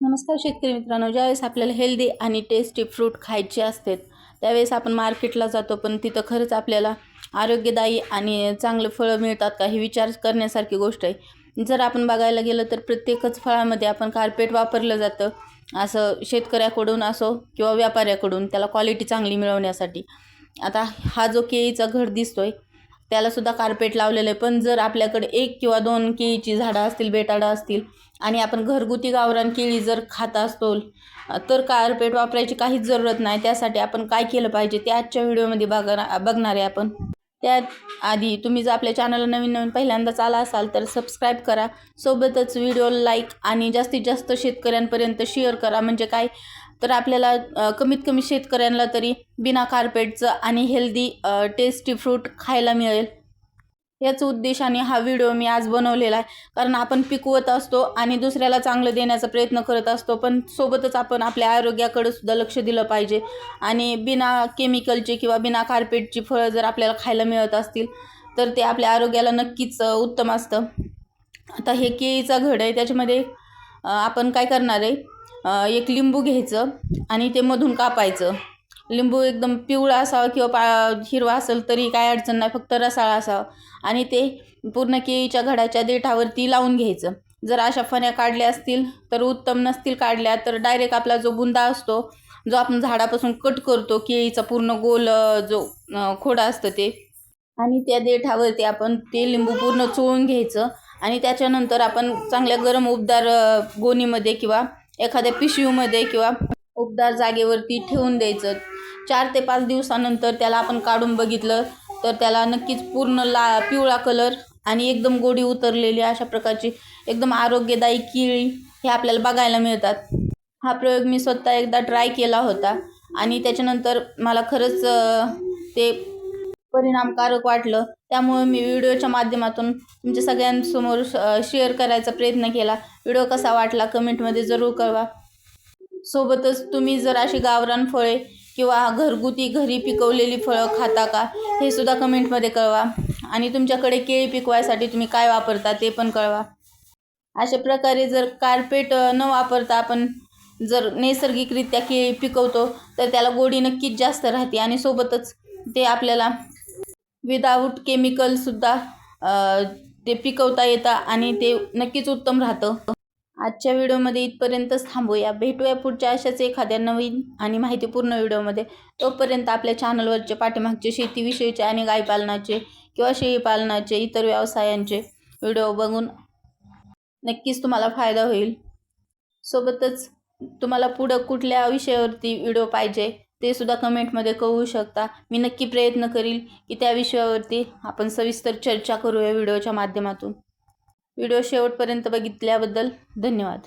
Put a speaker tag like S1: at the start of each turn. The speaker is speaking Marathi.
S1: नमस्कार शेतकरी मित्रांनो, ज्यावेळेस आपल्याला हेल्दी आणि टेस्टी फ्रूट खायचे असतात त्यावेळेस आपण मार्केटला जातो, पण तिथं खरंच आपल्याला आरोग्यदायी आणि चांगले फळं मिळतात का ही विचार करण्यासारखी गोष्ट आहे. जर आपण बघायला गेलं तर प्रत्येकच फळामध्ये आपण कार्पेट वापरलं जातं, असं शेतकऱ्याकडून असो किंवा व्यापाऱ्याकडून, त्याला क्वालिटी चांगली मिळवण्यासाठी. आता हा जो केळीचा घड दिसतोय त्यालासुद्धा कार्पेट लावलेलं आहे, पण जर आपल्याकडे 1 किंवा 2 केळीची झाडं असतील, बेटाडं असतील आणि आपण घरगुती गावरान केळी जर खात असतो तर कार्पेट वापरायची काहीच जरूरत नाही. त्यासाठी आपण काय केलं पाहिजे ते आजच्या व्हिडिओमध्ये बघणार आहे आपण. त्याआधी तुम्ही जर आपल्या चॅनलला नवीन पहिल्यांदाच आला असाल तर सबस्क्राईब करा, सोबतच व्हिडिओला लाईक आणि जास्तीत जास्त शेतकऱ्यांपर्यंत शेअर करा. म्हणजे काय तर आपल्याला कमीत कमी शेतकऱ्यांना तरी बिना कार्पेटचं आणि हेल्दी टेस्टी फ्रूट खायला मिळेल. याच उद्देशाने हा व्हिडिओ मी आज बनवलेला आहे, कारण आपण पिकवत असतो आणि दुसऱ्याला चांगलं देण्याचा प्रयत्न करत असतो, पण सोबतच आपण आपल्या आरोग्याकडे सुद्धा लक्ष दिलं पाहिजे. आणि बिना केमिकलची किंवा बिना कार्पेटची फळं जर आपल्याला खायला मिळत असतील तर ते आपल्या आरोग्याला नक्कीच उत्तम असतं. आता हे केळीचा घड आहे, त्याच्यामध्ये आपण काय करणार आहे, एक लिंबू घ्यायचं आणि ते मधून कापायचं. लिंबू एकदम पिवळा असावा किंवा हिरवा असेल तरी काय अडचण नाही, फक्त रसाळा असावा. आणि ते पूर्ण केळीच्या घडाच्या देठावरती लावून घ्यायचं. जर अशा फण्या काढल्या असतील तर उत्तम, नसतील काढल्या तर डायरेक्ट आपला जो बुंदा असतो, जो आपण झाडापासून कट करतो, केळीचा पूर्ण गोल जो खोडा असतं ते, आणि त्या देठावरती आपण ते लिंबू पूर्ण चोळून घ्यायचं. आणि त्याच्यानंतर आपण चांगल्या गरम उबदार गोणीमध्ये किंवा एखाद्या पिशवीमध्ये किंवा उबदार जागेवरती ठेवून द्यायचं. 4 ते 5 दिवसानंतर त्याला आपण काढून बघितलं तर त्याला नक्कीच पूर्ण पिवळा कलर आणि एकदम गोडी उतरलेली अशा प्रकारची एकदम आरोग्यदायी केळी हे आपल्याला बघायला मिळतात. हा प्रयोग मी स्वतः एकदा ट्राय केला होता आणि त्याच्यानंतर मला खरंच ते परिणामकारक वाटलं. त्यामुळे मी व्हिडिओच्या माध्यमातून तुमच्या सगळ्यांसमोर शेअर करायचा प्रयत्न केला. व्हिडिओ कसा वाटला कमेंटमध्ये जरूर कळवा. सोबतच तुम्ही जर अशी गावरान फळे किंवा घरगुती घरी पिकवलेली फळं खाता का हे सुद्धा कमेंटमध्ये कळवा. आणि तुमच्याकडे केळी पिकवायसाठी तुम्ही काय वापरता ते पण कळवा. अशा प्रकारे जर कार्पेट न वापरता आपण जर नैसर्गिकरित्या केळी पिकवतो तर त्याला गोडी नक्कीच जास्त राहते आणि सोबतच ते आपल्याला विदाऊट केमिकलसुद्धा ते पिकवता येतं आणि ते नक्कीच उत्तम राहतं. आजच्या व्हिडिओमध्ये इथपर्यंतच थांबूया. भेटूया पुढच्या अशाच एखाद्या नवीन आणि माहितीपूर्ण व्हिडिओमध्ये. तोपर्यंत आपल्या चॅनलवरचे पाठीमागचे शेतीविषयीचे आणि गायपालनाचे किंवा शेळीपालनाचे इतर व्यवसायांचे व्हिडिओ बघून नक्कीच तुम्हाला फायदा होईल. सोबतच तुम्हाला पुढं कुठल्या विषयावरती व्हिडिओ पाहिजे ते सुद्धा कमेंटमध्ये कळवू शकता. मी नक्की प्रयत्न करील की त्या विषयावरती आपण सविस्तर चर्चा करूया व्हिडिओच्या माध्यमातून. व्हिडिओ शेवटपर्यंत बघितल्याबद्दल धन्यवाद.